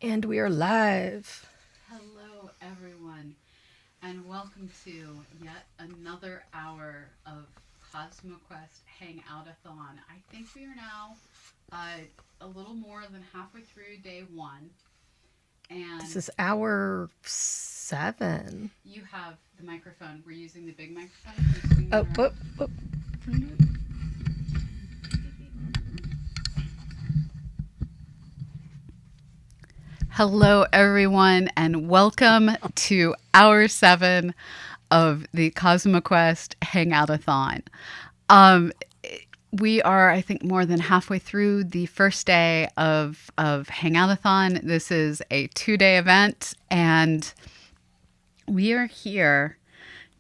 And we are live. Hello, everyone, and welcome to yet another hour of CosmoQuest Hangoutathon. I think we are now a little more than halfway through day one, This and is hour 7. you have the microphone. We're using the big microphone. Can you swing that Oh, around? whoop, whoop. Hello, everyone, and welcome to hour 7 of the CosmoQuest Hangoutathon. Um, we are, I think, more than halfway through the first day of Hangoutathon. This is a 2-day event, and we are here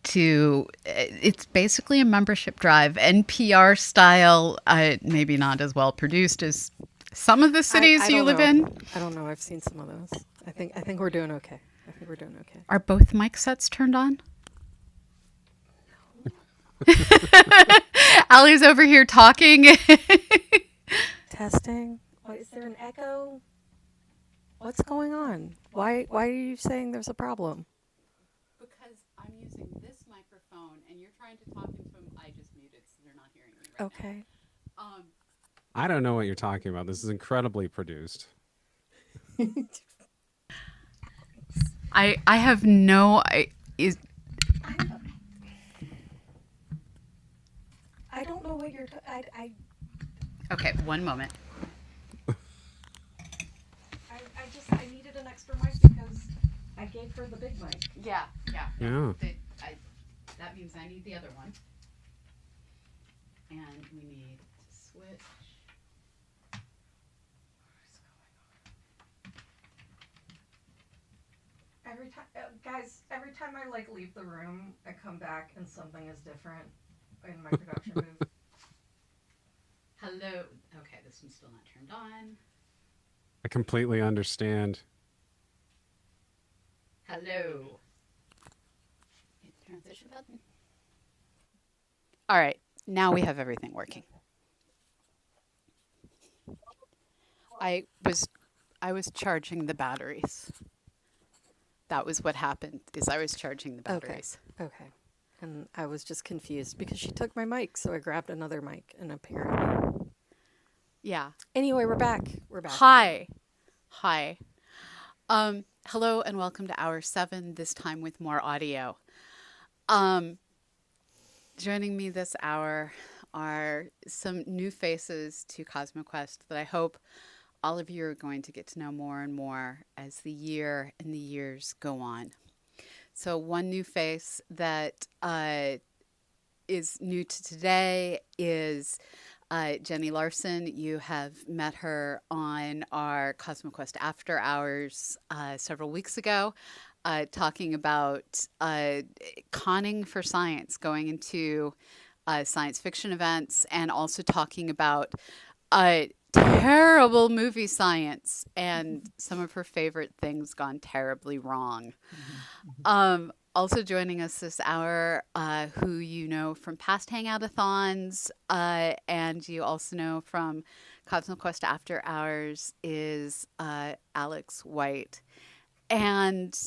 to, it's basically a membership drive, NPR style, maybe not as well produced as some of the cities you live in. I don't know. I've seen some of those. I think we're doing okay. I think we're doing okay. Are both mic sets turned on? Allie's over here talking. Testing. What, is there an echo? What's going on? Why are you saying there's a problem? Because I'm using this microphone and you're trying to talk into them. I just muted so they're not hearing me right Okay. now. I don't know what you're talking about. This is incredibly produced. I have no I don't know what you're. Okay, one moment. I needed an extra mic because I gave her the big mic. Yeah. Yeah. That means I need the other one. And we need to switch. Every time I leave the room, I come back and something is different in my production booth. Hello. Okay, this one's still not turned on. I completely understand. Hello. Hit the transition button. All right, now we have everything working. I was charging the batteries. That was what happened. Is I was charging the batteries. Okay. And I was just confused because she took my mic, so I grabbed another mic, and apparently. Yeah. Anyway, we're back. Hi. Hello and welcome to hour 7. This time with more audio. Joining me this hour are some new faces to CosmoQuest that I hope all of you are going to get to know more and more as the year and the years go on. So one new face that is new to today is Jenny Larson. You have met her on our CosmoQuest After Hours several weeks ago, talking about conning for science, going into science fiction events, and also talking about terrible movie science and some of her favorite things gone terribly wrong. Also joining us this hour, who you know from past Hangoutathons, and you also know from CosmoQuest After Hours, is Alex White. And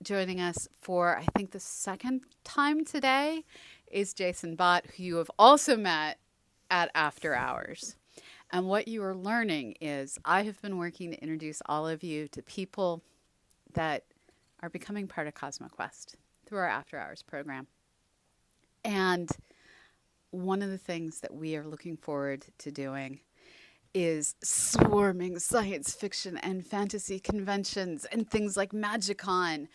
joining us for, I think, the second time today is Jason Bott, who you have also met at After Hours. And what you are learning is I have been working to introduce all of you to people that are becoming part of CosmoQuest through our After Hours program. And one of the things that we are looking forward to doing is swarming science fiction and fantasy conventions and things like MagicCon,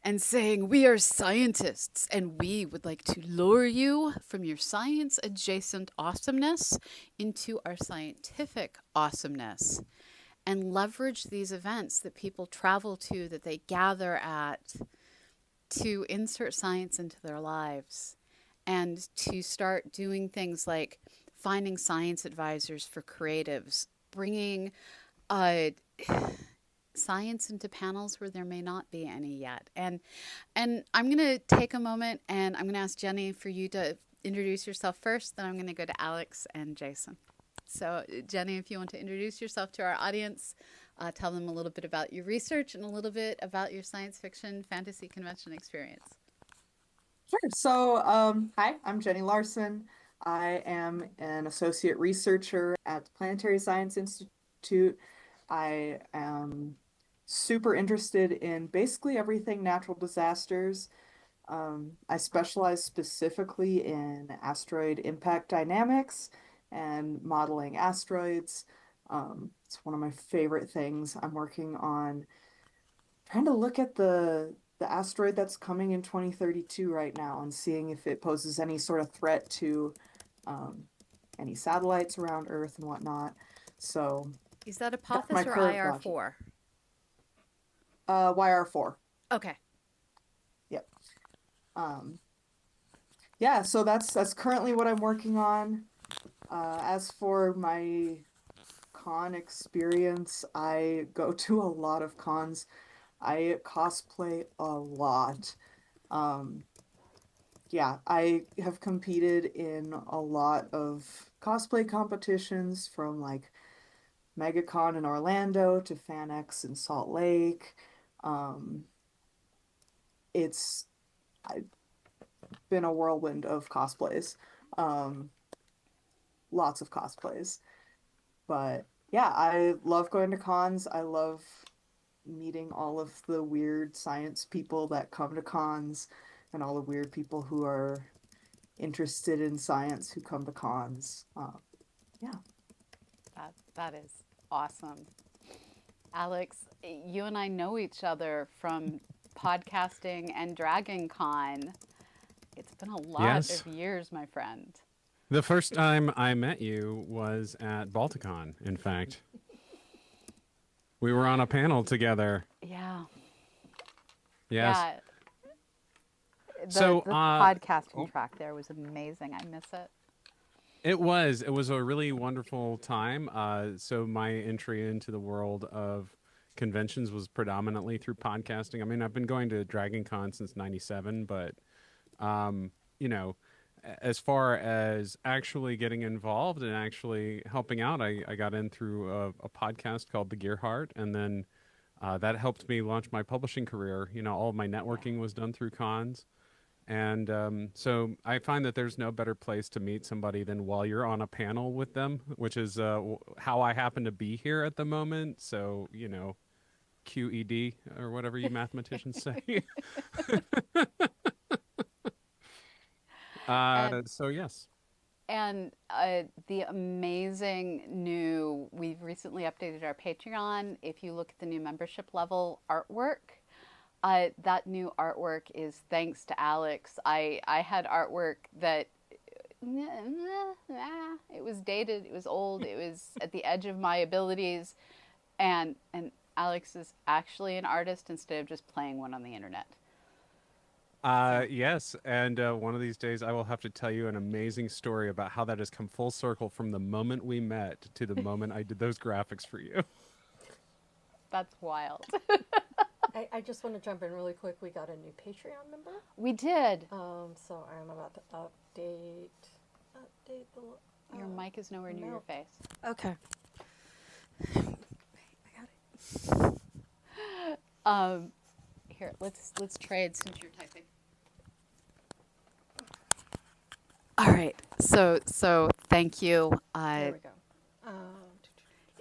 and saying we are scientists and we would like to lure you from your science adjacent awesomeness into our scientific awesomeness, and leverage these events that people travel to, that they gather at, to insert science into their lives and to start doing things like finding science advisors for creatives, bringing science into panels where there may not be any yet. And I'm going to take a moment and I'm going to ask Jenny for you to introduce yourself first, then I'm going to go to Alex and Jason. So Jenny, if you want to introduce yourself to our audience, tell them a little bit about your research and a little bit about your science fiction fantasy convention experience. Sure. So, hi, I'm Jenny Larson. I am an associate researcher at the Planetary Science Institute. I am super interested in basically everything natural disasters. I specialize specifically in asteroid impact dynamics and modeling asteroids. It's one of my favorite things. I'm working on trying to look at the asteroid that's coming in 2032 right now and seeing if it poses any sort of threat to um, any satellites around Earth and whatnot. So Is that that's my Apophis or current IR4? YR4. Okay. Yep. Yeah, so that's currently what I'm working on. As for my con experience, I go to a lot of cons. I cosplay a lot. Um, yeah, I have competed in a lot of cosplay competitions from like MegaCon in Orlando to FanX in Salt Lake. Um, it's I've been a whirlwind of cosplays. Um, Lots of cosplays. But yeah, I love going to cons. I love meeting all of the weird science people that come to cons and all the weird people who are interested in science who come to cons. Yeah. That is awesome. Alex, you and I know each other from podcasting and Dragon Con. It's been a lot Yes. of years, my friend. The first time I met you was at Balticon, in fact. We were on a panel together. Yeah. Yes. Yeah. So, the podcasting track there was amazing. I miss it. It was. It was a really wonderful time. So my entry into the world of conventions was predominantly through podcasting. I mean, I've been going to Dragon Con since '97, but you know, as far as actually getting involved and actually helping out, I got in through a podcast called The Gear Heart, and then that helped me launch my publishing career. You know, all of my networking was done through cons. And so I find that there's no better place to meet somebody than while you're on a panel with them, which is how I happen to be here at the moment. So, you know, QED or whatever you mathematicians say. So, yes. And the amazing new, we've recently updated our Patreon. If you look at the new membership level artwork, that new artwork is thanks to Alex. I had artwork that it was dated, it was old, it was at the edge of my abilities, and Alex is actually an artist instead of just playing one on the internet. Yes, and one of these days I will have to tell you an amazing story about how that has come full circle from the moment we met to the moment I did those graphics for you. That's wild. I just want to jump in really quick. We got a new Patreon member. We did. So I'm about to update the. Your mic is nowhere near no. your face. Okay. I got it. Here, let's trade since you're typing. All right. So thank you. There we go.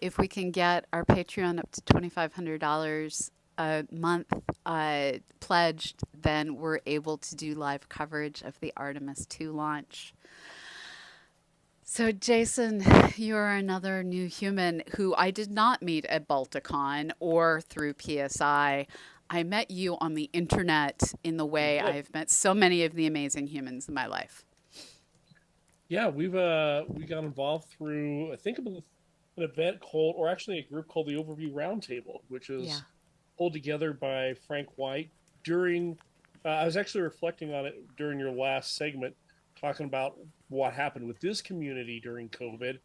If we can get our Patreon up to $2,500 a month pledged, then we're able to do live coverage of the Artemis 2 launch. So, Jason, you're another new human who I did not meet at Balticon or through PSI. I met you on the internet in the way I've met so many of the amazing humans in my life. Yeah, we got involved through, I think, an event called, or actually a group called the Overview Roundtable, which is pulled together by Frank White during, I was actually reflecting on it during your last segment, talking about what happened with this community during COVID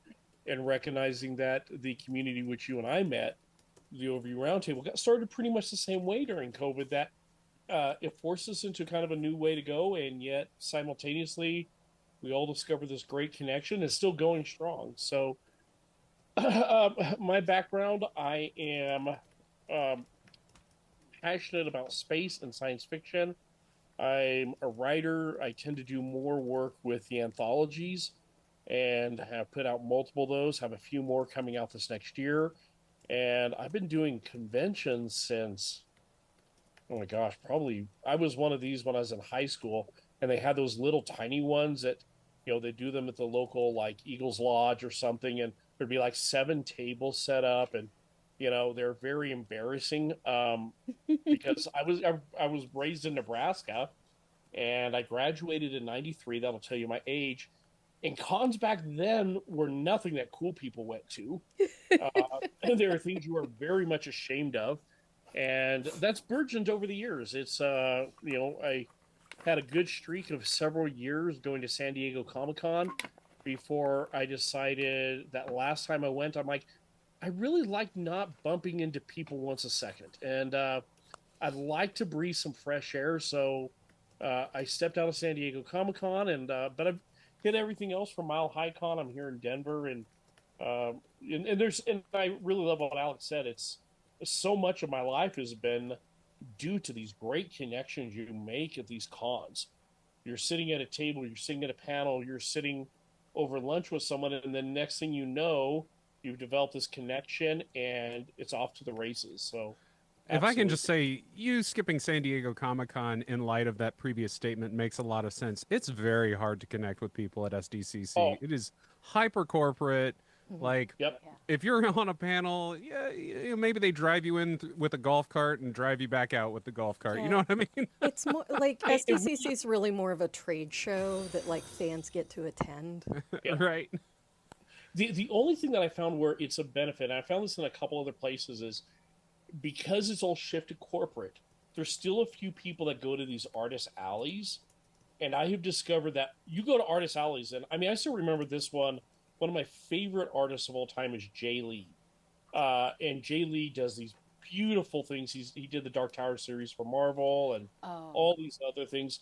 and recognizing that the community which you and I met, the Overview Roundtable, got started pretty much the same way during COVID, that it forced us into kind of a new way to go, and yet simultaneously we all discovered this great connection. It's still going strong. So My background, I am um, passionate about space and science fiction. I'm a writer. I tend to do more work with the anthologies and have put out multiple of those, have a few more coming out this next year. And I've been doing conventions since, oh my gosh, probably I was one of these when I was in high school, and they had those little tiny ones that, they do them at the local like Eagles Lodge or something, and there'd be like 7 tables set up, and they're very embarrassing because I was raised in Nebraska, and I graduated in '93. That'll tell you my age. And cons back then were nothing that cool people went to. And there are things you are very much ashamed of, and that's burgeoned over the years. It's I had a good streak of several years going to San Diego Comic-Con before I decided that last time I went, I'm like, I really like not bumping into people once a second, and I'd like to breathe some fresh air. So I stepped out of San Diego Comic-Con, and but I've hit everything else from Mile High Con. I'm here in Denver, and I really love what Alex said. It's so much of my life has been due to these great connections you make at these cons. You're sitting at a table, you're sitting at a panel, you're sitting over lunch with someone, and then next thing you know, you've developed this connection, and it's off to the races. So, if I can just say, you skipping San Diego Comic-Con in light of that previous statement makes a lot of sense. It's very hard to connect with people at SDCC. Oh. It is hyper corporate. Like, Yep. if you're on a panel, maybe they drive you in with a golf cart and drive you back out with the golf cart. You know what I mean? It's more like SDCC is really more of a trade show that like fans get to attend. Yeah. Right. The only thing that I found where it's a benefit, and I found this in a couple other places, is because it's all shifted corporate, there's still a few people that go to these artist alleys. And I have discovered that you go to artist alleys, and I mean, I still remember this one. One of my favorite artists of all time is Jay Lee. And Jay Lee does these beautiful things. He did the Dark Tower series for Marvel and all these other things.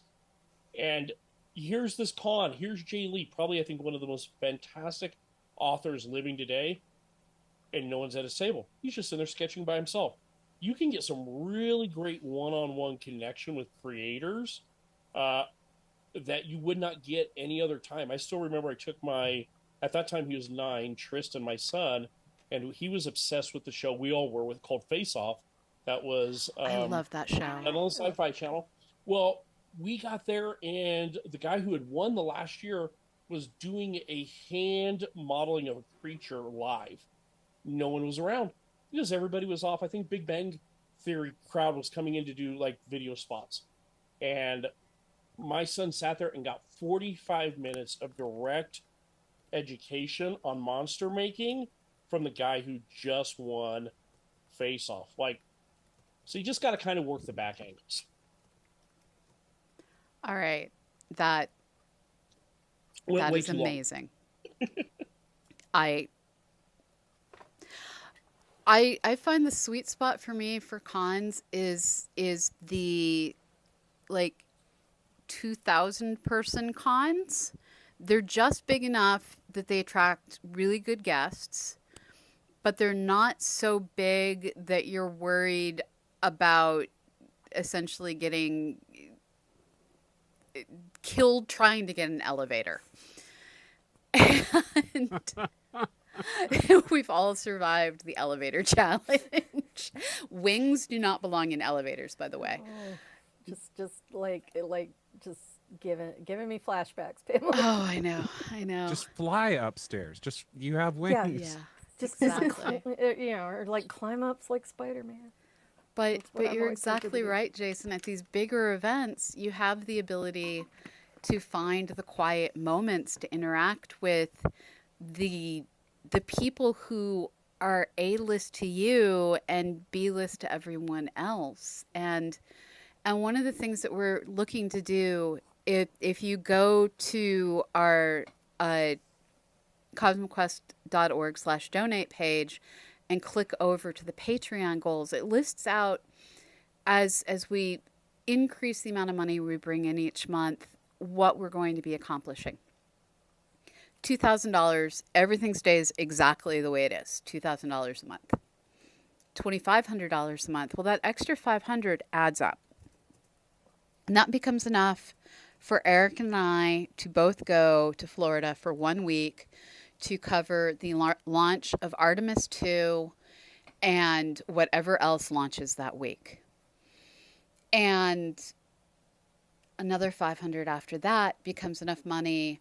And here's this con. Here's Jay Lee, probably I think one of the most fantastic authors living today. And no one's at his table. He's just in there sketching by himself. You can get some really great one-on-one connection with creators that you would not get any other time. I still remember I took at that time he was 9, Tristan, my son, and he was obsessed with the show we all were with called Face Off. That was I love that show. on the Sci-Fi Channel. Well, we got there, and the guy who had won the last year was doing a hand modeling of a creature live. No one was around because everybody was off. I think Big Bang Theory crowd was coming in to do like video spots. And my son sat there and got 45 minutes of direct education on monster making from the guy who just won Face Off. Like, so you just got to kind of work the back angles. All right. That Way is too long. amazing. I find the sweet spot for me for cons is the like 2,000 person cons. They're just big enough that they attract really good guests, but they're not so big that you're worried about essentially getting killed trying to get an elevator. And we've all survived the elevator challenge. Wings do not belong in elevators, by the way. Oh, just giving me flashbacks, Pamela. Oh, I know. Just fly upstairs. You have wings. Yeah. Just Exactly. or like climb ups like Spider-Man. But what I'm you're always tempted exactly to do. right, Jason. At these bigger events, you have the ability to find the quiet moments to interact with the people who are A-list to you and B-list to everyone else. And one of the things that we're looking to do, if you go to our cosmoquest.org/donate page and click over to the Patreon goals, it lists out as we increase the amount of money we bring in each month, what we're going to be accomplishing. $2,000, everything stays exactly the way it is, $2,000 a month. $2,500 a month. Well, that extra 500 adds up. And that becomes enough for Eric and I to both go to Florida for 1 week to cover the launch of Artemis 2 and whatever else launches that week. And another 500 after that becomes enough money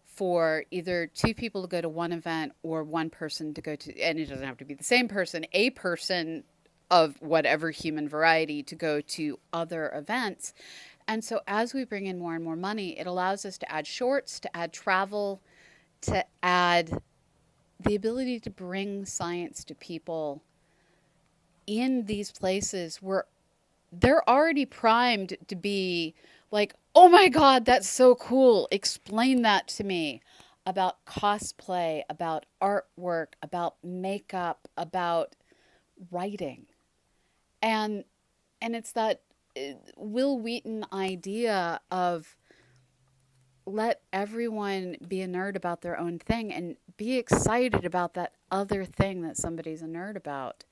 for either two people to go to one event or one person to go to, and it doesn't have to be the same person, a person of whatever human variety to go to other events. And so as we bring in more and more money, it allows us to add shorts, to add travel, to add the ability to bring science to people in these places where they're already primed to be like, oh my God, that's so cool. Explain that to me, about cosplay, about artwork, about makeup, about writing. And it's that Will Wheaton idea of let everyone be a nerd about their own thing and be excited about that other thing that somebody's a nerd about.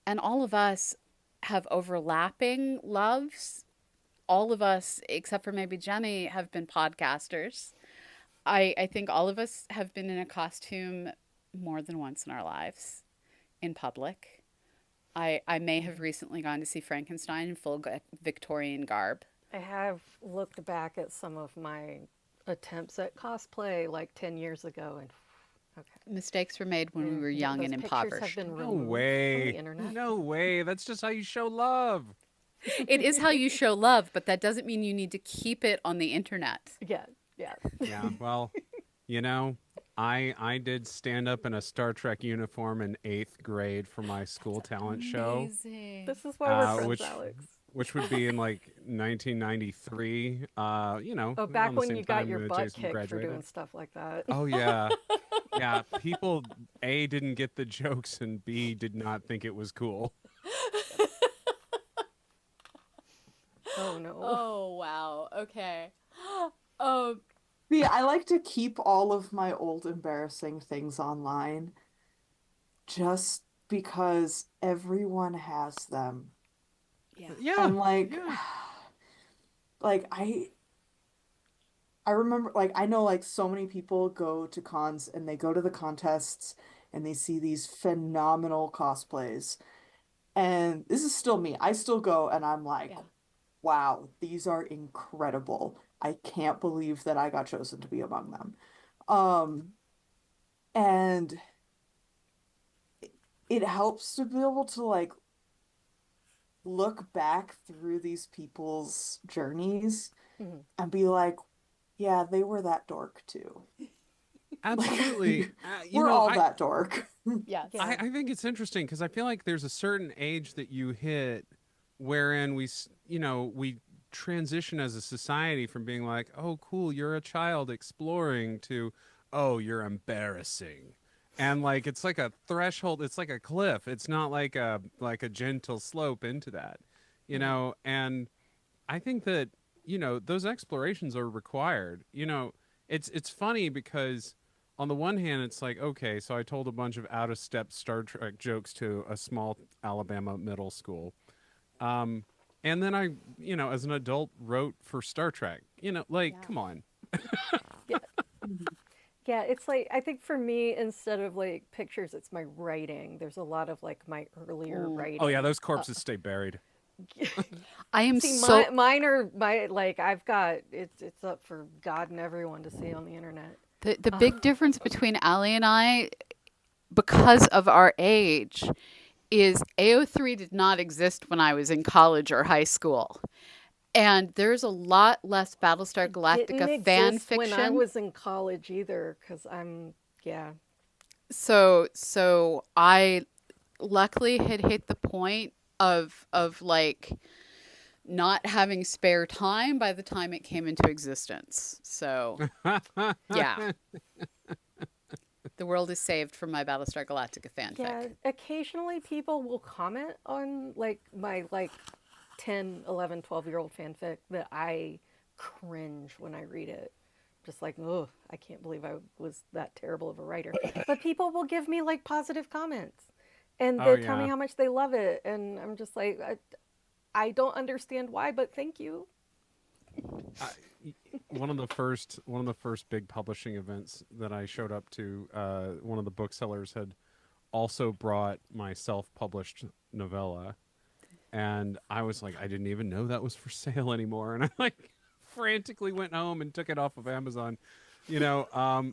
And all of us have overlapping loves. All of us, except for maybe Jenny, have been podcasters. I think all of us have been in a costume more than once in our lives in public. I may have recently gone to see Frankenstein in full Victorian garb. I have looked back at some of my attempts at cosplay like 10 years ago, and okay. Mistakes were made when we were young Those and pictures impoverished. have been No removed from way. the internet. No way. That's just how you show love. It is how you show love, but that doesn't mean you need to keep it on the internet. Yeah, yeah. Yeah, well, you know, I did stand up in a Star Trek uniform in 8th grade for my school talent show, Amazing. This is why we're friends, which Alex. which would be in like 1993. You know, Oh, back around the when same you got time your that butt Jason kicked for graduated. doing stuff like that. Oh yeah, yeah. People A, didn't get the jokes, and B, did not think it was cool. Oh no. Oh, wow. Okay. See, I like to keep all of my old embarrassing things online just because everyone has them. Yeah, And like yeah. like I remember, like, I know like so many people go to cons and they go to the contests and they see these phenomenal cosplays. And this is still me. I still go and I'm like, Yeah. wow, these are incredible. I can't believe that I got chosen to be among them. And it helps to be able to like look back through these people's journeys Mhm. and be like, yeah, they were that dork too. Absolutely. We're all that dork. Yes. Yeah. I think it's interesting because I feel like there's a certain age that you hit wherein we transition as a society from being like, oh, cool, you're a child exploring to, oh, you're embarrassing. And like, it's like a threshold. It's like a cliff. It's not like a gentle slope into that, you know? And I think that, those explorations are required. It's funny because on the one hand, it's like, okay, so I told a bunch of out of step Star Trek jokes to a small Alabama middle school. And then I, as an adult wrote for Star Trek, come on. Yeah, it's like, I think for me, instead of like pictures, it's my writing. There's a lot of like my earlier writing. Oh yeah, those corpses stay buried. I am See, so mine are like I've got it's up for God and everyone to see on the internet. the big difference between Allie and I, because of our age, is AO3 did not exist when I was in college or high school. And there's a lot less Battlestar Galactica Didn't fan exist when I fiction. was in college either, because yeah. So I luckily had hit the point of like not having spare time by the time it came into existence. So yeah. The world is saved from my Battlestar Galactica fanfic. Yeah, occasionally people will comment on like my 10, 11, 12-year-old fanfic that I cringe when I read it. just like, oh, I can't believe I was that terrible of a writer. But people will give me like positive comments, and Oh, they tell me yeah. how much they love it, and I'm just like, I don't understand why, but thank you. One of the first big publishing events that I showed up to, one of the booksellers had also brought my self-published novella, and I was like, I didn't even know that was for sale anymore, and I like frantically went home and took it off of Amazon, you know.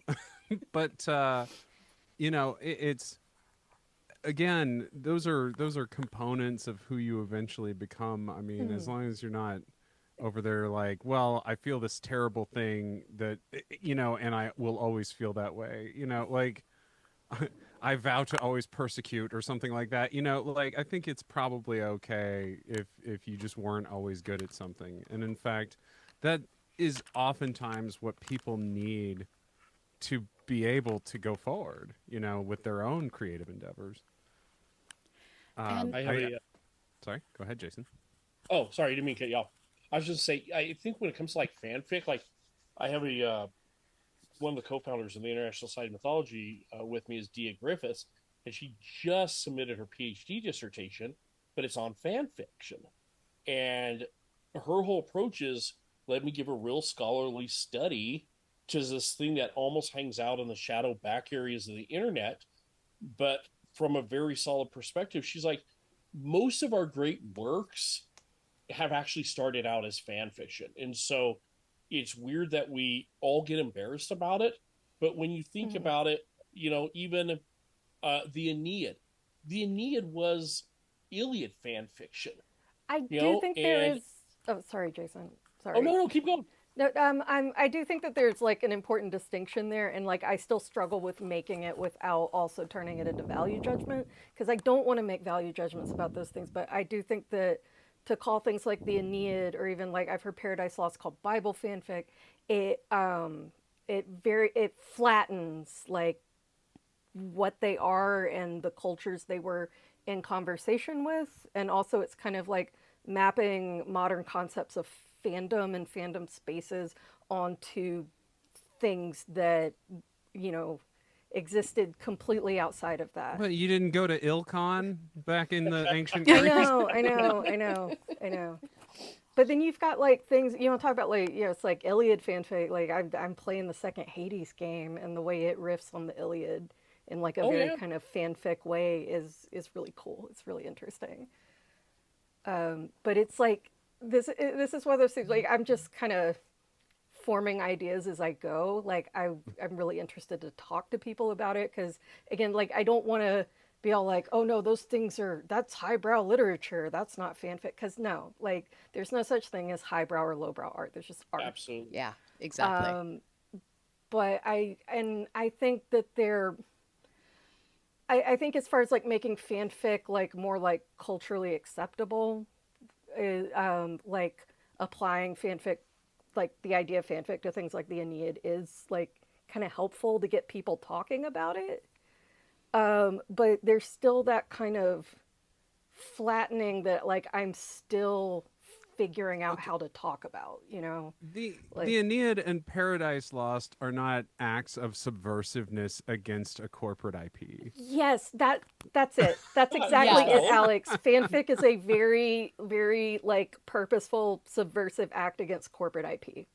But you know, it's again, those are components of who you eventually become. I mean, as long as you're not over there like, well, I feel this terrible thing that, you know, and I will always feel that way, you know, like I vow to always persecute or something like that, you know, like I think it's probably okay if you just weren't always good at something. And in fact, that is oftentimes what people need to be able to go forward, you know, with their own creative endeavors. And- I have Sorry, go ahead, Jason. Oh, sorry, I didn't mean to cut you off. I was just say, I think when it comes to like fanfic, like I have one of the co-founders of the International Society of Mythology with me is Dia Griffiths, and she just submitted her PhD dissertation, but it's on fan fiction. And her whole approach is, let me give a real scholarly study to this thing that almost hangs out in the shadow back areas of the internet, but from a very solid perspective. She's like, most of our great works have actually started out as fan fiction. And so it's weird that we all get embarrassed about it. But when you think about it, you know, even the Aeneid was Iliad fan fiction. I do think there is. Oh, sorry, Jason. Sorry. Oh, no, keep going. No, I do think that there's like an important distinction there, and like I still struggle with making it without also turning it into value judgment, because I don't want to make value judgments about those things. But I do think that to call things like the Aeneid, or even like I've heard Paradise Lost called Bible fanfic, it flattens like what they are and the cultures they were in conversation with, and also it's kind of like mapping modern concepts of fandom and fandom spaces onto things that, you know, existed completely outside of that. But you didn't go to Ilkhan back in the ancient I Greece? know. But then you've got like things, you know, talk about like, you know, it's like Iliad fanfic. Like I'm playing the second Hades game, and the way it riffs on the Iliad in like a very kind of fanfic way is really cool. It's really interesting. But it's like this is one of those things. Like I'm just kind of forming ideas as I go. Like I'm really interested to talk to people about it, because again, like I don't want to be all like, oh no, that's highbrow literature, that's not fanfic. Because no, like there's no such thing as highbrow or lowbrow art. There's just art. Absolutely. Yeah, exactly. But I think that I think as far as like making fanfic like more like culturally acceptable, like applying fanfic, like the idea of fanfic to things like the Aeneid is like kind of helpful to get people talking about it. But there's still that kind of flattening that like I'm still figuring out how to talk about, you know. The Like- the Aeneid and Paradise Lost are not acts of subversiveness against a corporate IP. Yes, that's it. That's exactly Yes. it, Alex. Fanfic is a very, very like purposeful subversive act against corporate IP.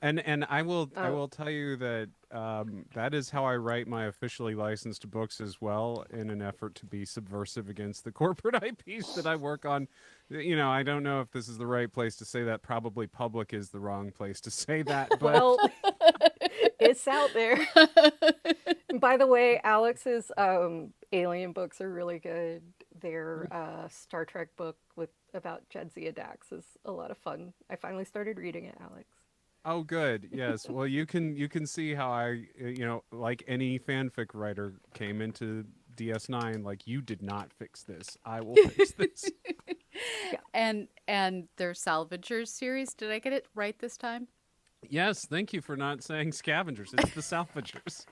And I will tell you that that is how I write my officially licensed books as well, in an effort to be subversive against the corporate IPs that I work on. You know, I don't know if this is the right place to say that. Probably public is the wrong place to say that. But Well, it's out there. And by the way, Alex's alien books are really good. Their Star Trek book about Jadzia Dax is a lot of fun. I finally started reading it, Alex. oh, good. Yes. Well, you can see how I, you know, like any fanfic writer, came into DS9 like, you did not fix this. I will fix this. And their Salvagers series. Did I get it right this time? Yes. Thank you for not saying Scavengers. It's the Salvagers.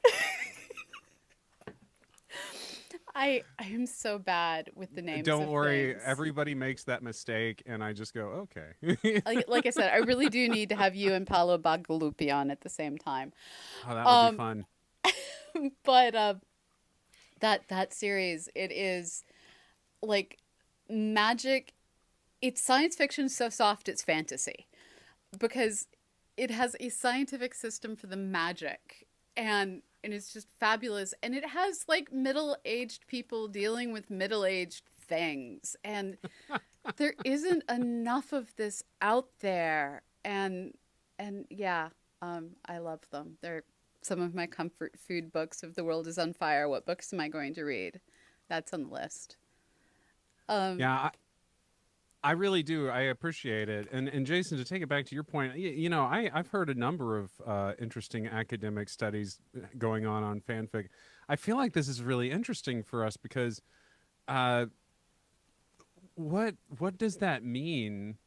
I am so bad with the names. Don't of worry, things. everybody makes that mistake, and I just go, okay. Like I said, I really do need to have you and Paolo Bagalupi on at the same time. Oh, that would be Um, fun. but that series, it is like magic. It's science fiction so soft it's fantasy, because it has a scientific system for the magic, and it's just fabulous, and it has like middle-aged people dealing with middle-aged things, and there isn't enough of this out there, and yeah, I love them. They're some of my comfort food books. If the world is on fire, what books am I going to read? That's on the list. Yeah, I really do. I appreciate it. And Jason, to take it back to your point, I've heard a number of interesting academic studies going on fanfic. I feel like this is really interesting for us because what does that mean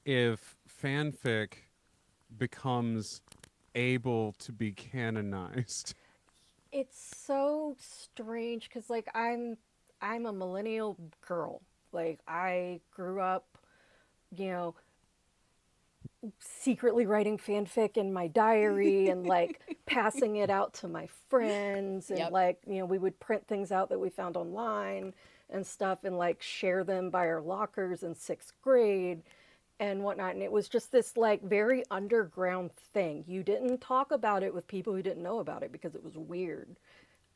if fanfic becomes able to be canonized? It's so strange because like I'm a millennial girl. Like I grew up, you know, secretly writing fanfic in my diary and like passing it out to my friends, and Yep. like, you know, we would print things out that we found online and stuff and like share them by our lockers in 6th grade and whatnot. And it was just this like very underground thing. You didn't talk about it with people who didn't know about it because it was weird.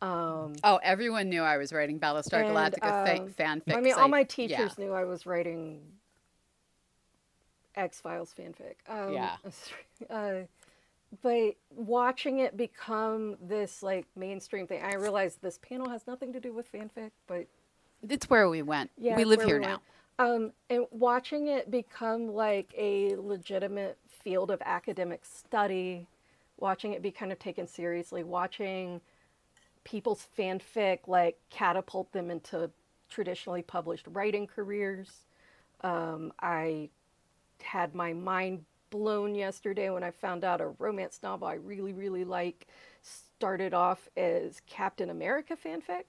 Oh, everyone knew I was writing Battlestar And, Galactica fanfic. I mean, all my yeah. teachers knew I was writing X-Files fanfic. Yeah. But watching it become this like mainstream thing, I realized this panel has nothing to do with fanfic, but It's where we went. yeah, We it's live where here we now. went. And watching it become like a legitimate field of academic study, watching it be kind of taken seriously, watching people's fanfic like catapult them into traditionally published writing careers. I had my mind blown yesterday when I found out a romance novel I really, really like started off as Captain America fanfic.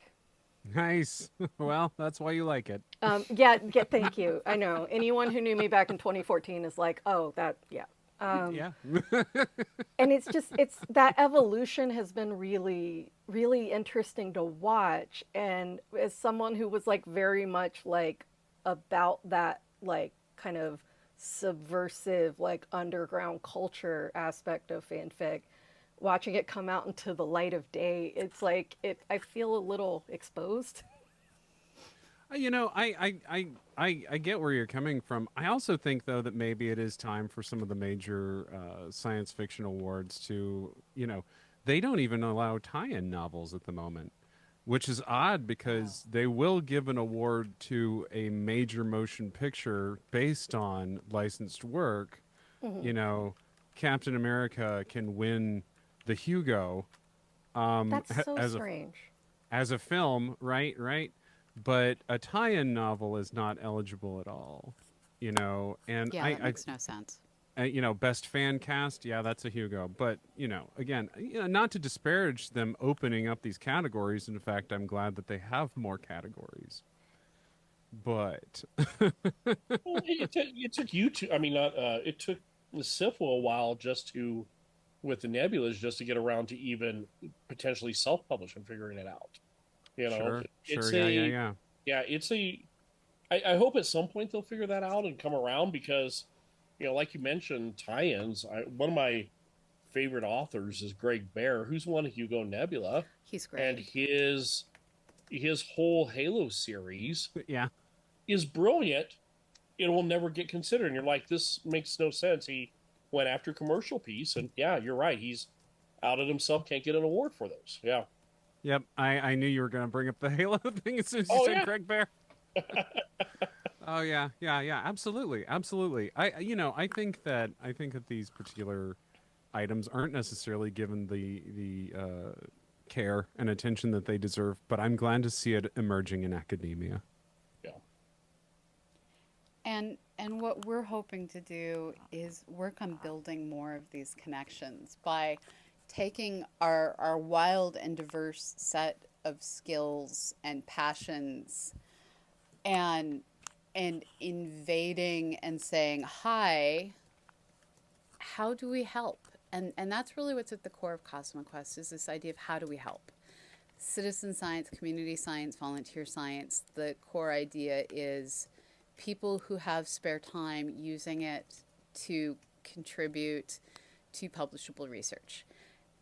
Nice. Well, that's why you like it. Yeah, thank you. I know. Anyone who knew me back in 2014 is like, oh, that, yeah. Yeah. And it's just, it's that evolution has been really, really interesting to watch. And as someone who was like very much like about that, like kind of subversive, like underground culture aspect of fanfic, watching it come out into the light of day, it's like, I feel a little exposed. I get where you're coming from. I also think, though, that maybe it is time for some of the major science fiction awards to, they don't even allow tie-in novels at the moment, which is odd because they will give an award to a major motion picture based on licensed work. Captain America can win the Hugo. That's so as strange. as a film, right? But a tie-in novel is not eligible at all, and Yeah, that makes no sense. best fan cast, yeah, that's a Hugo. But, again, not to disparage them opening up these categories. In fact, I'm glad that they have more categories. But Well, it took you to, I mean, not, it took Sifwa a while with the Nebulas, just to get around to even potentially self-publish and figuring it out. sure, It's yeah. yeah, I hope at some point they'll figure that out and come around because, like you mentioned, tie-ins. One of my favorite authors is Greg Bear, who's won a Hugo Nebula, He's great. and his whole Halo series Yeah. is brilliant. It will never get considered, and you're like, this makes no sense. He went after commercial piece, and yeah, you're right. He's outed himself, can't get an award for those. Yeah. Yep, I knew you were going to bring up the Halo thing as soon as you Oh, said yeah. Greg Bear. Oh yeah, absolutely. I think that these particular items aren't necessarily given the care and attention that they deserve, but I'm glad to see it emerging in academia. Yeah. And what we're hoping to do is work on building more of these connections by taking our wild and diverse set of skills and passions and invading and saying, hi, how do we help? And that's really what's at the core of CosmoQuest, is this idea of how do we help? Citizen science, community science, volunteer science, the core idea is people who have spare time using it to contribute to publishable research.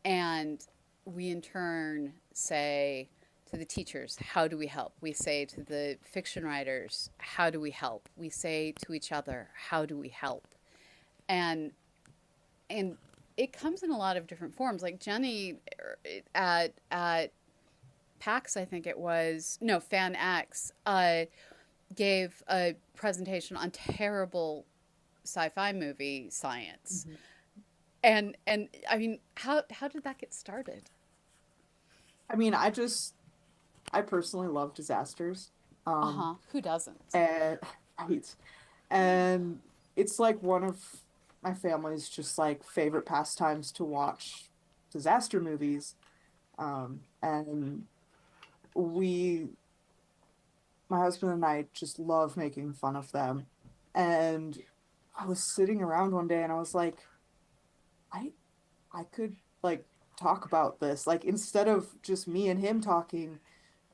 And we in turn say to the teachers, how do we help? We say to the fiction writers, how do we help? We say to each other, how do we help? And it comes in a lot of different forms. Like Jenny at PAX, I think it was, no, FanX, gave a presentation on terrible sci-fi movie science. And I mean, how did that get started? I mean, I personally love disasters. Who doesn't? And right. And it's like one of my family's just like favorite pastimes to watch disaster movies. And my husband and I just love making fun of them. And I was sitting around one day and I was like, I could like talk about this. Like, instead of just me and him talking,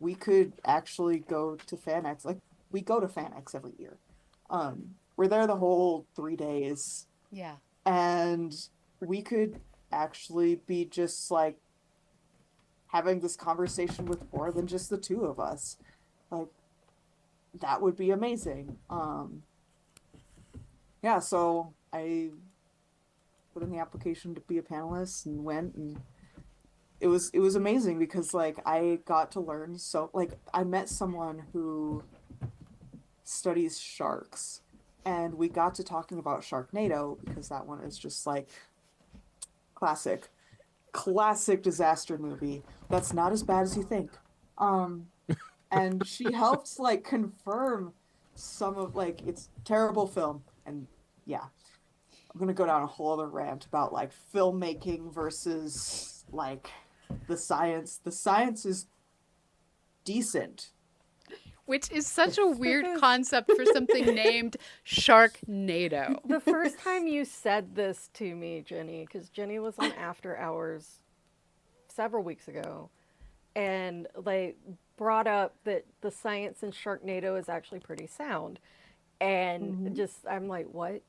we could actually go to FanX. Like, we go to FanX every year. We're there the whole 3 days. Yeah. And we could actually be just like having this conversation with more than just the two of us. Like, that would be amazing. Yeah, so I put in the application to be a panelist and went, and it was amazing because like I got to learn, so like I met someone who studies sharks, and we got to talking about Sharknado because that one is just like classic disaster movie that's not as bad as you think. And she helped like confirm some of like it's terrible film. And yeah, I'm gonna go down a whole other rant about like filmmaking versus like the science. The science is decent. Which is such a weird concept for something named Sharknado. The first time you said this to me, Jenny, because Jenny was on After Hours several weeks ago, and like brought up that the science in Sharknado is actually pretty sound, and just I'm like, what?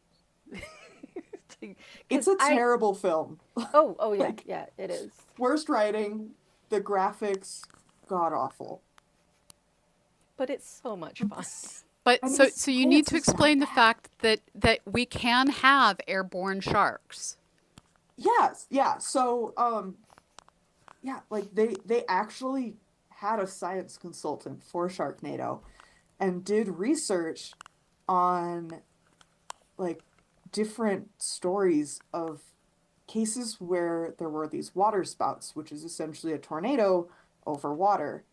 It's a terrible film. Oh yeah, Like, yeah, it is. Worst writing, the graphics, god awful. But it's so much fun. But And so the you need to science is not explain the bad. fact that we can have airborne sharks. Yes, yeah. So, yeah, like they actually had a science consultant for Sharknado and did research on like different stories of cases where there were these water spouts, which is essentially a tornado over water.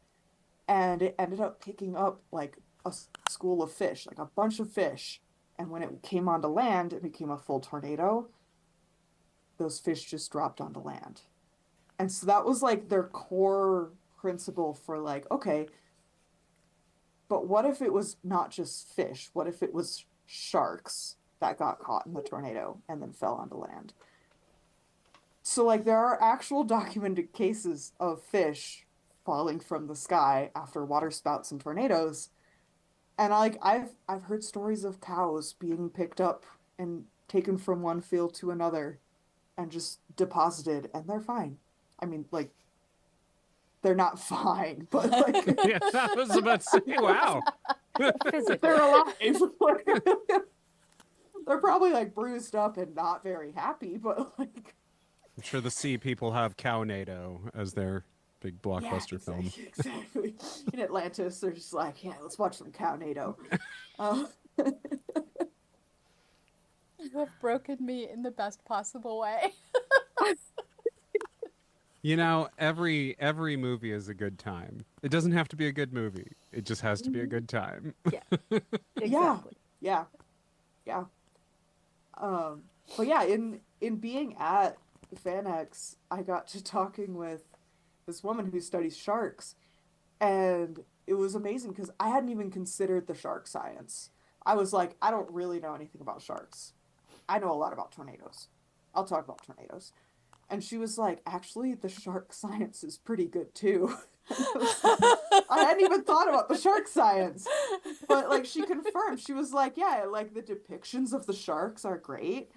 And it ended up picking up like a school of fish, like a bunch of fish. And when it came onto land, it became a full tornado. Those fish just dropped onto land. And so that was like their core principle for like, okay, but what if it was not just fish? What if it was sharks that got caught in the tornado and then fell onto land? So like there are actual documented cases of fish falling from the sky after water spouts and tornadoes. And like I've heard stories of cows being picked up and taken from one field to another and just deposited, and they're fine. I mean, like, they're not fine, but like Yeah, I was about to say, wow. Physically. they're alive. They're probably like bruised up and not very happy, but like I'm sure the sea people have Cownado as their big blockbuster film. Exactly. In Atlantis, they're just like, yeah, let's watch some Cownado. You have broken me in the best possible way. You know, every movie is a good time. It doesn't have to be a good movie. It just has to be a good time. Yeah. Exactly. Yeah. But yeah, in being at FanX, I got to talking with this woman who studies sharks, And it was amazing because I hadn't even considered the shark science. I was like, I don't really know anything about sharks. I know a lot about tornadoes. I'll talk about tornadoes. And she was like, actually, the shark science is pretty good too. I hadn't even thought about the shark science. But like she confirmed, she was like, yeah, like the depictions of the sharks are great.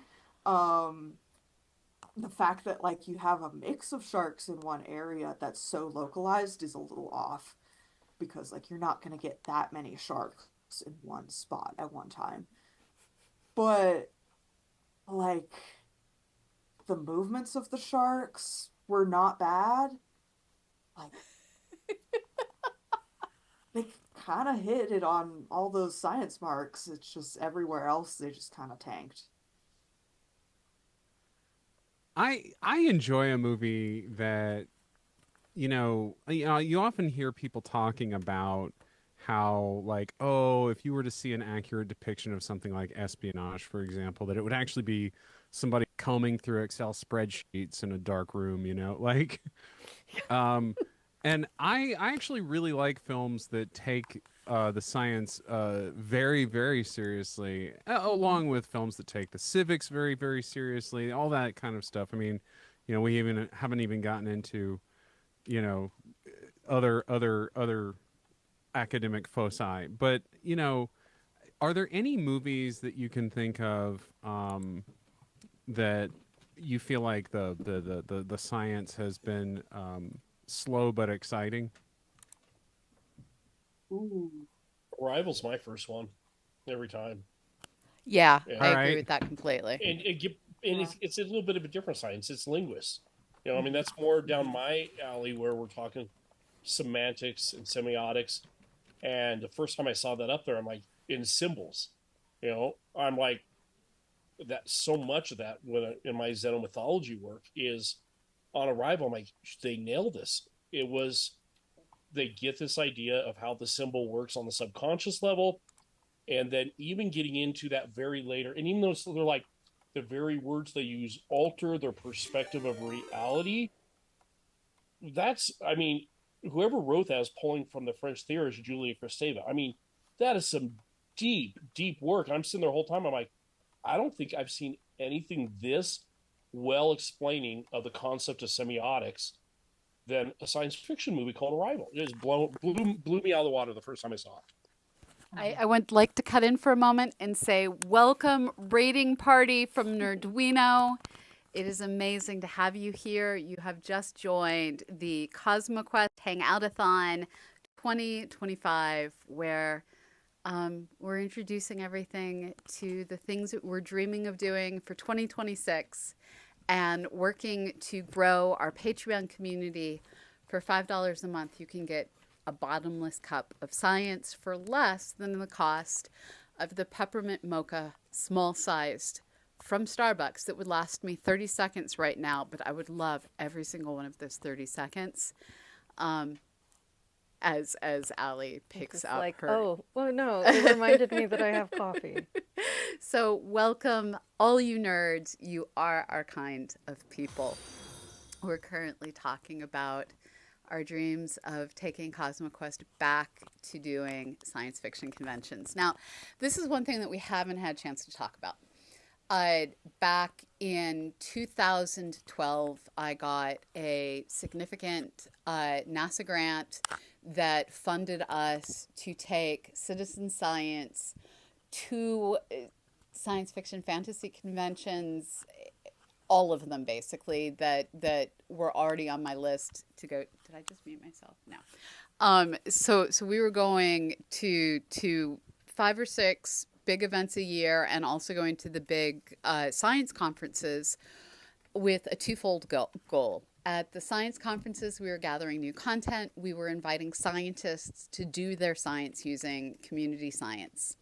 The fact that like you have a mix of sharks in one area that's so localized is a little off because like you're not going to get that many sharks in one spot at one time. But like the movements of the sharks were not bad. Like they kind of hit it on all those science marks. It's just everywhere else they just kind of tanked. I enjoy a movie that you often hear people talking about how like, oh, if you were to see an accurate depiction of something like espionage, for example, that it would actually be somebody combing through Excel spreadsheets in a dark room, like and I actually really like films that take the science very, very seriously, along with films that take the civics very, very seriously, all that kind of stuff. I mean, we haven't even gotten into, other academic foci. But, are there any movies that you can think of that you feel like the science has been slow but exciting? Ooh. Arrival's my first one every time. Yeah, Yeah. I All agree right. with that completely. It's a little bit of a different science. It's linguists. I mean, that's more down my alley where we're talking semantics and semiotics. And the first time I saw that up there, I'm like, in symbols. I'm like, that so much of that in my xenomythology work is on Arrival. I'm like, they nailed this. They get this idea of how the symbol works on the subconscious level, and then even getting into that very later, and even though they're like the very words they use alter their perspective of reality. I mean, whoever wrote that is pulling from the French theorist Julia Kristeva. I mean, that is some deep, deep work. I'm sitting there the whole time. I'm like, I don't think I've seen anything this well explaining of the concept of semiotics than a science fiction movie called Arrival. It just blew me out of the water the first time I saw it. I would like to cut in for a moment and say welcome, rating party from Nerduino. It is amazing to have you here. You have just joined the CosmoQuest Hangoutathon 2025, where we're introducing everything to the things that we're dreaming of doing for 2026 and working to grow our Patreon community. For $5 a month, you can get a bottomless cup of science for less than the cost of the peppermint mocha, small-sized, from Starbucks that would last me 30 seconds right now, but I would love every single one of those 30 seconds. As Allie picks up like, her. oh, well, no, it reminded me that I have coffee. So welcome, all you nerds. You are our kind of people. We're currently talking about our dreams of taking CosmoQuest back to doing science fiction conventions. Now, this is one thing that we haven't had a chance to talk about. Back in 2012, I got a significant NASA grant that funded us to take citizen science to science fiction fantasy conventions, all of them basically that were already on my list to go. Did I just mute myself? No. So we were going to 5 or 6 big events a year, and also going to the big science conferences with a twofold goal. At the science conferences, we were gathering new content. We were inviting scientists to do their science using community science.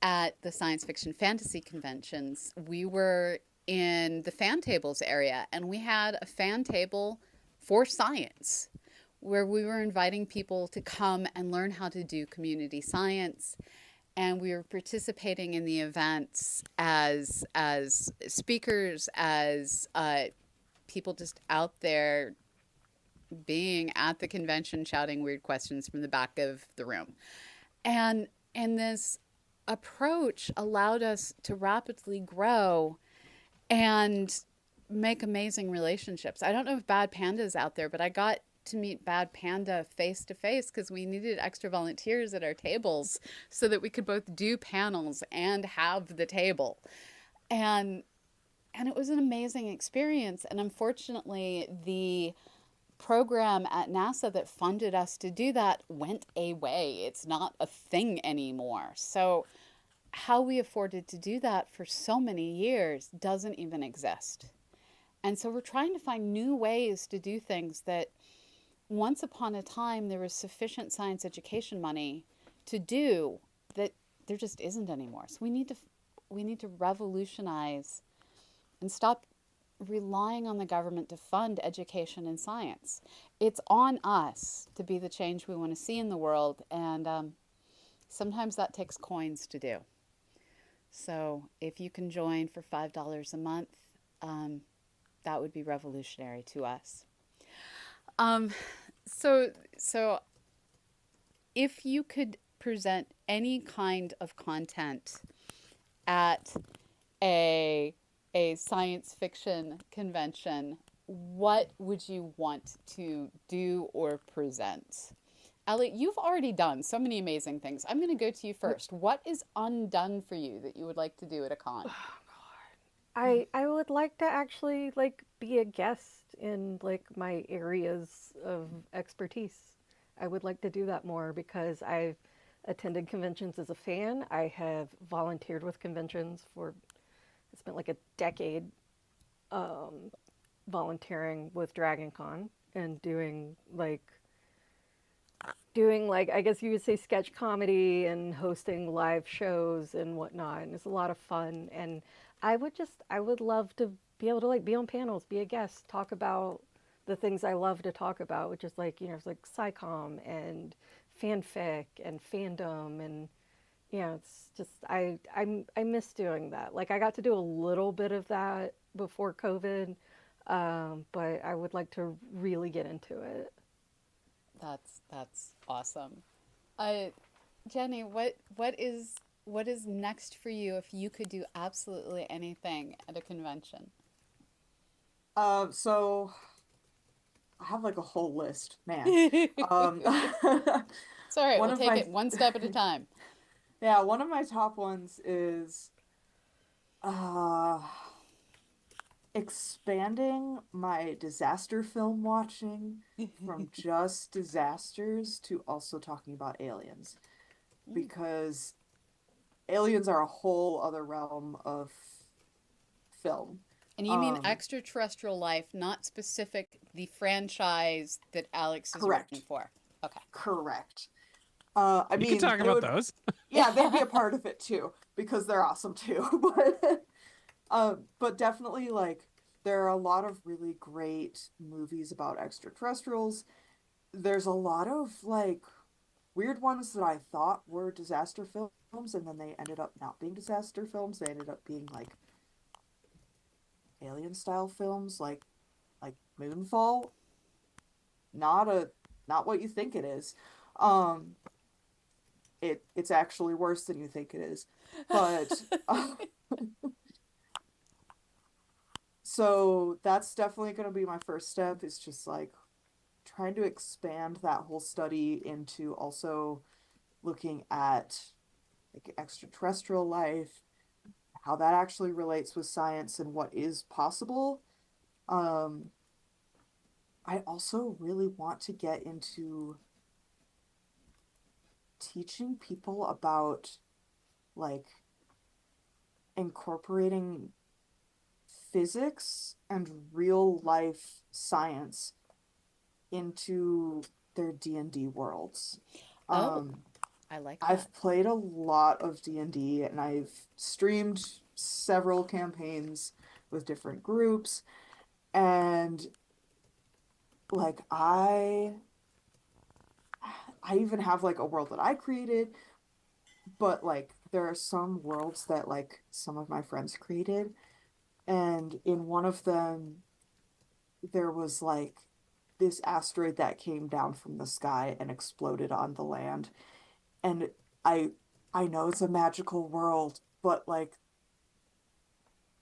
At the science fiction fantasy conventions, we were in the fan tables area, and we had a fan table for science where we were inviting people to come and learn how to do community science. And we were participating in the events as speakers, as people just out there being at the convention shouting weird questions from the back of the room. And this approach allowed us to rapidly grow and make amazing relationships. I don't know if Bad Panda is out there, but I got to meet Bad Panda face to face because we needed extra volunteers at our tables so that we could both do panels and have the table. And it was an amazing experience. And unfortunately, the program at NASA that funded us to do that went away. It's not a thing anymore. So how we afforded to do that for so many years doesn't even exist. And so we're trying to find new ways to do things that once upon a time there was sufficient science education money to do that there just isn't anymore. So we need to revolutionize and stop relying on the government to fund education and science. It's on us to be the change we want to see in the world, and sometimes that takes coins to do. So if you can join for $5 a month, that would be revolutionary to us. So if you could present any kind of content at a science fiction convention, what would you want to do or present? Ellie, you've already done so many amazing things. I'm going to go to you first. What is undone for you that you would like to do at a con? I would like to actually like be a guest in like my areas of expertise. I would like to do that more because I've attended conventions as a fan. I have volunteered with conventions for, I spent like a decade volunteering with Dragon Con and doing like I guess you would say sketch comedy and hosting live shows and whatnot, and it's a lot of fun. And I would love to be able to like be on panels, be a guest, talk about the things I love to talk about, which is like, it's like SciComm and fanfic and fandom, and it's just I miss doing that. Like I got to do a little bit of that before COVID, but I would like to really get into it. That's awesome. Jenny, what is next for you if you could do absolutely anything at a convention? So I have like a whole list, man. Sorry, we'll take it one step at a time. Yeah, one of my top ones is expanding my disaster film watching from just disasters to also talking about aliens. Because aliens are a whole other realm of film. And you mean extraterrestrial life, not specific the franchise that Alex is working for. Okay. Correct. You can talk about those. Yeah, they'd be a part of it too, because they're awesome too. But definitely, like, there are a lot of really great movies about extraterrestrials. There's a lot of, like, weird ones that I thought were disaster films, and then they ended up not being disaster films. They ended up being, like, alien-style films, like Moonfall. Not what you think it is. It's actually worse than you think it is. But so that's definitely going to be my first step, is just like trying to expand that whole study into also looking at like extraterrestrial life, how that actually relates with science and what is possible. I also really want to get into teaching people about like incorporating physics and real life science into their D&D worlds. I like that. I've played a lot of D&D and I've streamed several campaigns with different groups, and like I even have like a world that I created, but like there are some worlds that like some of my friends created, and in one of them there was like this asteroid that came down from the sky and exploded on the land. And I I know it's a magical world, but like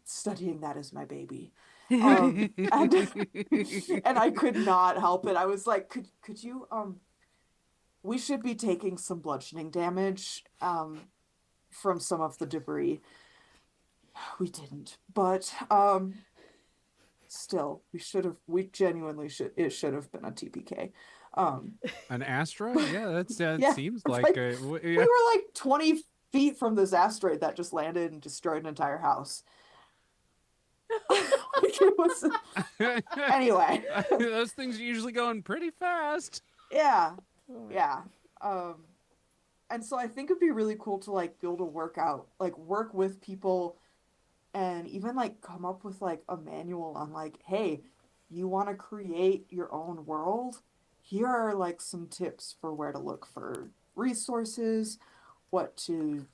studying that is my baby. And and I could not help it. I was like, could you we should be taking some bludgeoning damage from some of the debris. We didn't, but still, we genuinely it should have been a TPK. An asteroid? Yeah, that Yeah, seems it's like like, we yeah. were like 20 feet from this asteroid that just landed and destroyed an entire house. Like, it was, anyway. Those things are usually going pretty fast. Yeah, yeah. And so I think it'd be really cool to like build a workout, like work with people and even like come up with like a manual on like, hey, you want to create your own world? Here are like some tips for where to look for resources, what to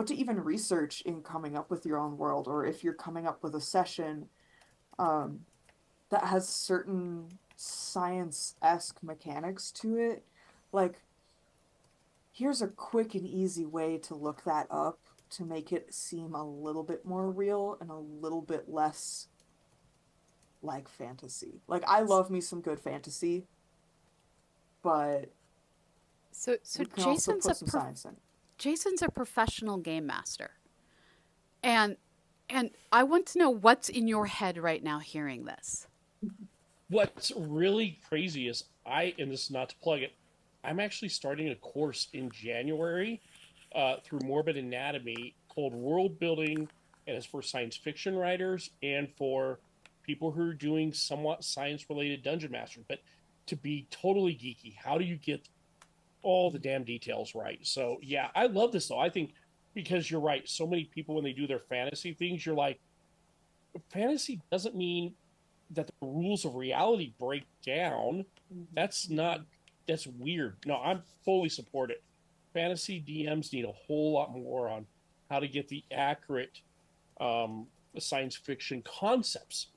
even research in coming up with your own world, or if you're coming up with a session that has certain science-esque mechanics to it, like here's a quick and easy way to look that up to make it seem a little bit more real and a little bit less like fantasy. Like I love me some good fantasy, but So we can also Jason's put some science in. Jason's a professional game master. And I want to know what's in your head right now hearing this. What's really crazy is and this is not to plug it, I'm actually starting a course in January through Morbid Anatomy called World Building, and it's for science fiction writers and for people who are doing somewhat science-related dungeon masters. But to be totally geeky, how do you get all the damn details right? So yeah, I love this though. I think because you're right, so many people when they do their fantasy things, you're like, fantasy doesn't mean that the rules of reality break down. That's weird. No, I'm fully support it. Fantasy DMs need a whole lot more on how to get the accurate science fiction concepts.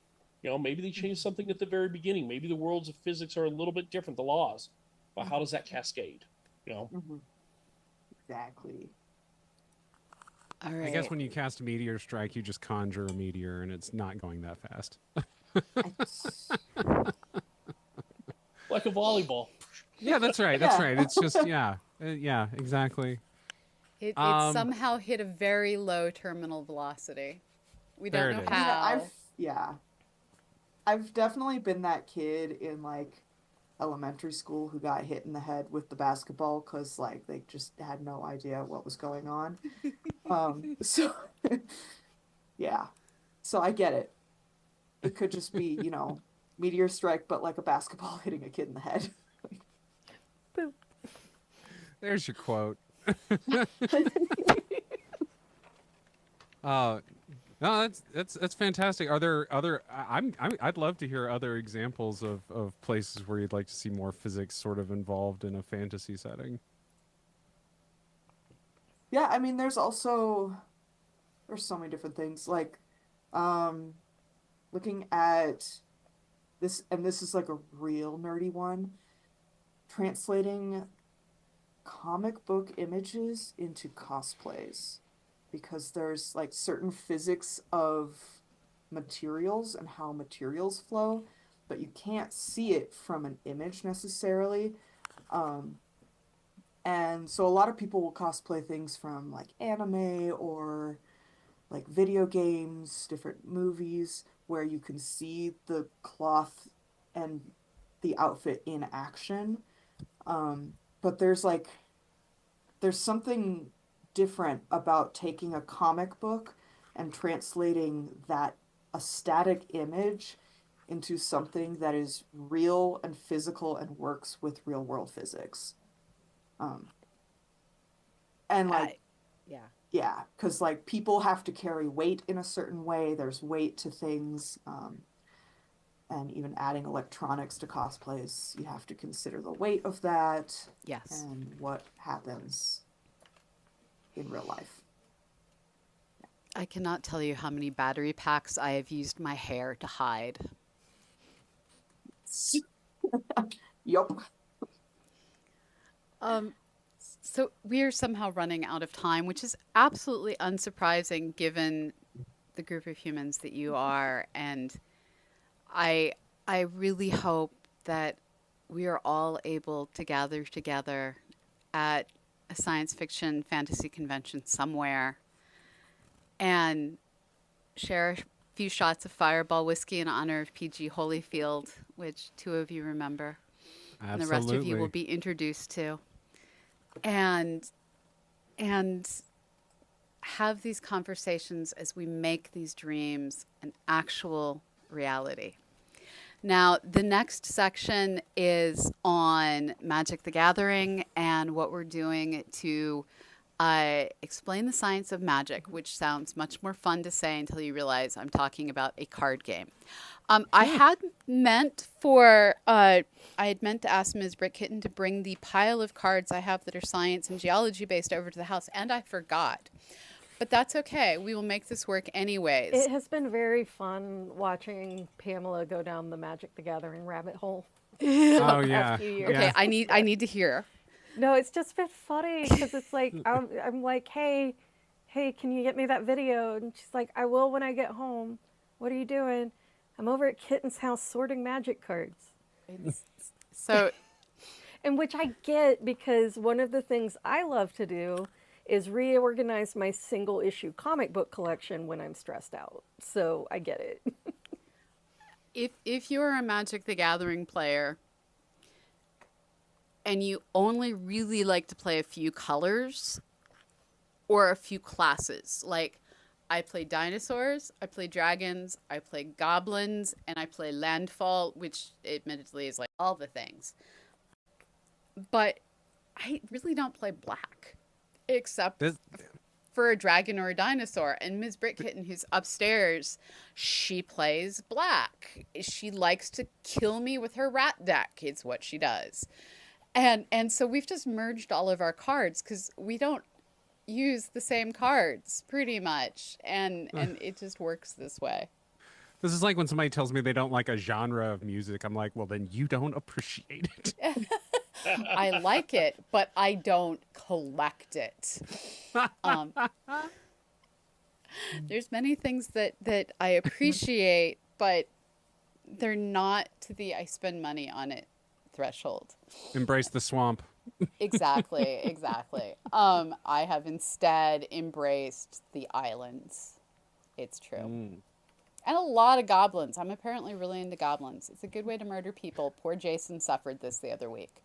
You know, maybe they change something at the very beginning. Maybe the worlds of physics are a little bit different, the laws. But how does that cascade? You know? Exactly. All right. I guess when you cast a meteor strike, you just conjure a meteor, and it's not going that fast. Like a volleyball. Yeah, that's right. That's Yeah. right. It's just yeah, exactly. It Um, somehow hit a very low terminal velocity. We There don't it know is. how. I've definitely been that kid in like elementary school who got hit in the head with the basketball because like they just had no idea what was going on. So yeah, so I get it. It could just be, you know, meteor strike, but like a basketball hitting a kid in the head. There's your quote. No, that's fantastic. Are there other? I'd love to hear other examples of places where you'd like to see more physics sort of involved in a fantasy setting. Yeah, I mean, there's so many different things like looking at this, and this is like a real nerdy one, translating comic book images into cosplays because there's like certain physics of materials and how materials flow, but you can't see it from an image necessarily. And so a lot of people will cosplay things from like anime or like video games, different movies where you can see the cloth and the outfit in action. But there's something different about taking a comic book and translating a static image into something that is real and physical and works with real world physics. And like, yeah, because like people have to carry weight in a certain way. There's weight to things. And even adding electronics to cosplays, you have to consider the weight of that. Yes. And what happens in real life. I cannot tell you how many battery packs I have used my hair to hide. Yup. So we are somehow running out of time, which is absolutely unsurprising given the group of humans that you are. And I really hope that we are all able to gather together at a science fiction fantasy convention somewhere and share a few shots of Fireball whiskey in honor of PG Holyfield, which 2 of you remember. Absolutely. And the rest of you will be introduced to. And have these conversations as we make these dreams an actual reality. Now, the next section is on Magic the Gathering and what we're doing to explain the science of magic, which sounds much more fun to say until you realize I'm talking about a card game. I had meant to ask Ms. Brickkitten to bring the pile of cards I have that are science and geology based over to the house, and I forgot. But that's okay. We will make this work anyways. It has been very fun watching Pamela go down the Magic the Gathering rabbit hole. Oh yeah. few years. Okay, Yeah. I need to hear. No, it's just been funny because it's like I'm like, hey, can you get me that video? And she's like, I will when I get home. What are you doing? I'm over at Kitten's house sorting magic cards. So And which I get because one of the things I love to do is reorganize my single issue comic book collection when I'm stressed out. So I get it. if you're a Magic the Gathering player and you only really like to play a few colors or a few classes, like I play dinosaurs, I play dragons, I play goblins, and I play landfall, which admittedly is like all the things. But I really don't play black, except for a dragon or a dinosaur. And Ms. Brickkitten, who's upstairs, she plays black. She likes to kill me with her rat deck. It's what she does. And so we've just merged all of our cards because we don't use the same cards pretty much. And it just works this way. This is like when somebody tells me they don't like a genre of music. I'm like, well, then you don't appreciate it. I like it, but I don't collect it. There's many things that I appreciate, but they're not to the I spend money on it threshold. Embrace the swamp. Exactly. I have instead embraced the islands. It's true. And a lot of goblins. I'm apparently really into goblins. It's a good way to murder people. Poor Jason suffered this the other week.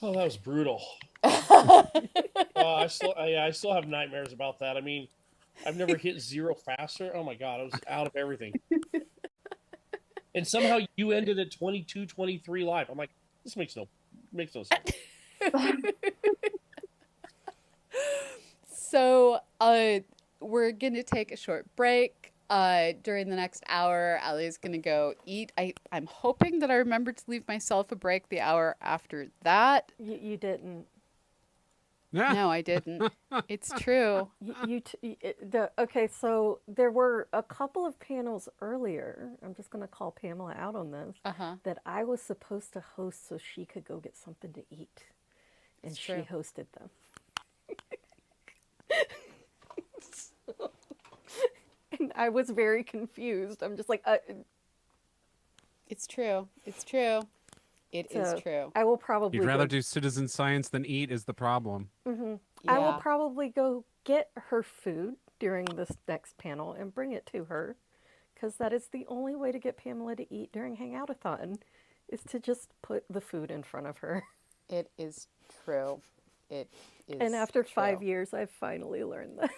Oh, that was brutal. I still have nightmares about that. I mean, I've never hit 0 faster. Oh my god, I was out of everything. And somehow you ended at 22-23 live. I'm like, this makes no sense. So we're going to take a short break. During the next hour, Allie's going to go eat. I'm hoping that I remember to leave myself a break the hour after that. You didn't. No, I didn't. It's true. Okay, so there were a couple of panels earlier. I'm just going to call Pamela out on this. That I was supposed to host so she could go get something to eat. And she hosted them. And I was very confused. I'm just like, It's true. It's true. It is true. I will probably. You'd rather do citizen science than eat is the problem. Mm-hmm. Yeah. I will probably go get her food during this next panel and bring it to her, because that is the only way to get Pamela to eat during Hangout-a-thon, is to just put the food in front of her. It is true. It is. And after true. 5 years, I've finally learned this.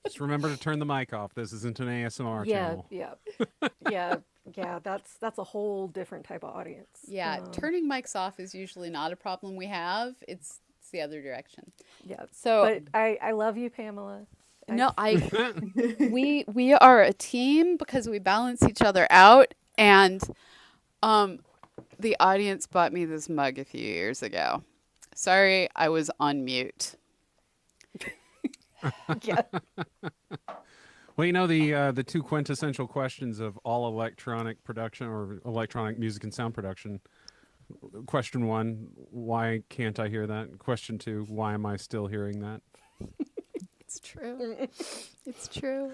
Just remember to turn the mic off. This isn't an ASMR channel. Yeah. That's a whole different type of audience. Yeah, turning mics off is usually not a problem we have. It's the other direction. Yeah. So, but I love you, Pamela. No, we are a team because we balance each other out, and the audience bought me this mug a few years ago. Sorry, I was on mute. Yeah. Well, the two quintessential questions of all electronic production or electronic music and sound production. Question 1, why can't I hear that? Question 2, why am I still hearing that? It's true. It's true.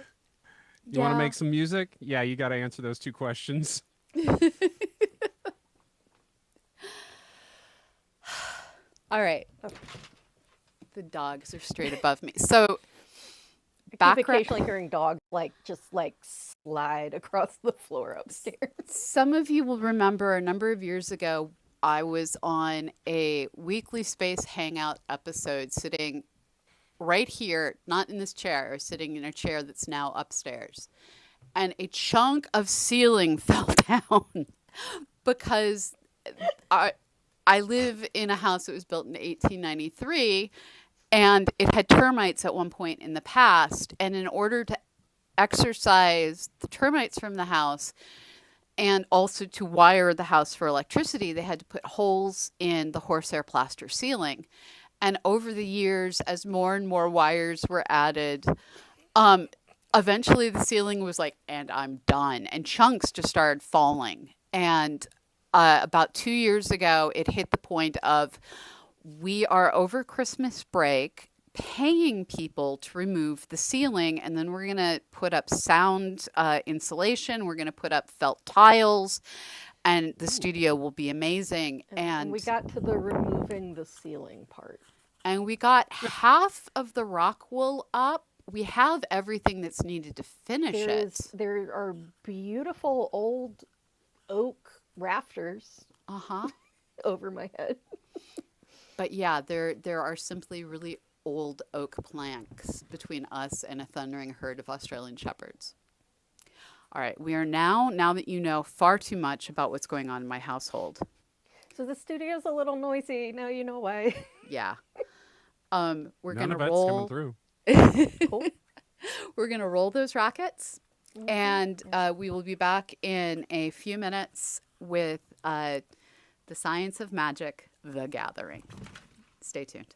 You want to make some music? Yeah, you got to answer those two questions. All right. The dogs are straight above me. So I keep occasionally hearing dogs just slide across the floor upstairs. Some of you will remember a number of years ago, I was on a weekly Space Hangout episode sitting right here, not in this chair, or sitting in a chair that's now upstairs. And a chunk of ceiling fell down because I live in a house that was built in 1893, and it had termites at one point in the past. And in order to exorcise the termites from the house and also to wire the house for electricity, they had to put holes in the horsehair plaster ceiling. And over the years, as more and more wires were added, eventually the ceiling was like, and I'm done. And chunks just started falling. And about 2 years ago, it hit the point of, we are over Christmas break paying people to remove the ceiling, and then we're going to put up sound insulation. We're going to put up felt tiles, and the studio will be amazing. And we got to the removing the ceiling part. And we got half of the rock wool up. We have everything that's needed to finish it. There are beautiful old oak rafters over my head. But yeah, there are simply really old oak planks between us and a thundering herd of Australian shepherds. All right, we are now that you know far too much about what's going on in my household. So the studio's a little noisy. Now you know why. Yeah. We're None gonna of it's roll. coming through. Cool. We're gonna roll those rockets, and we will be back in a few minutes with the science of magic, The Gathering. Stay tuned.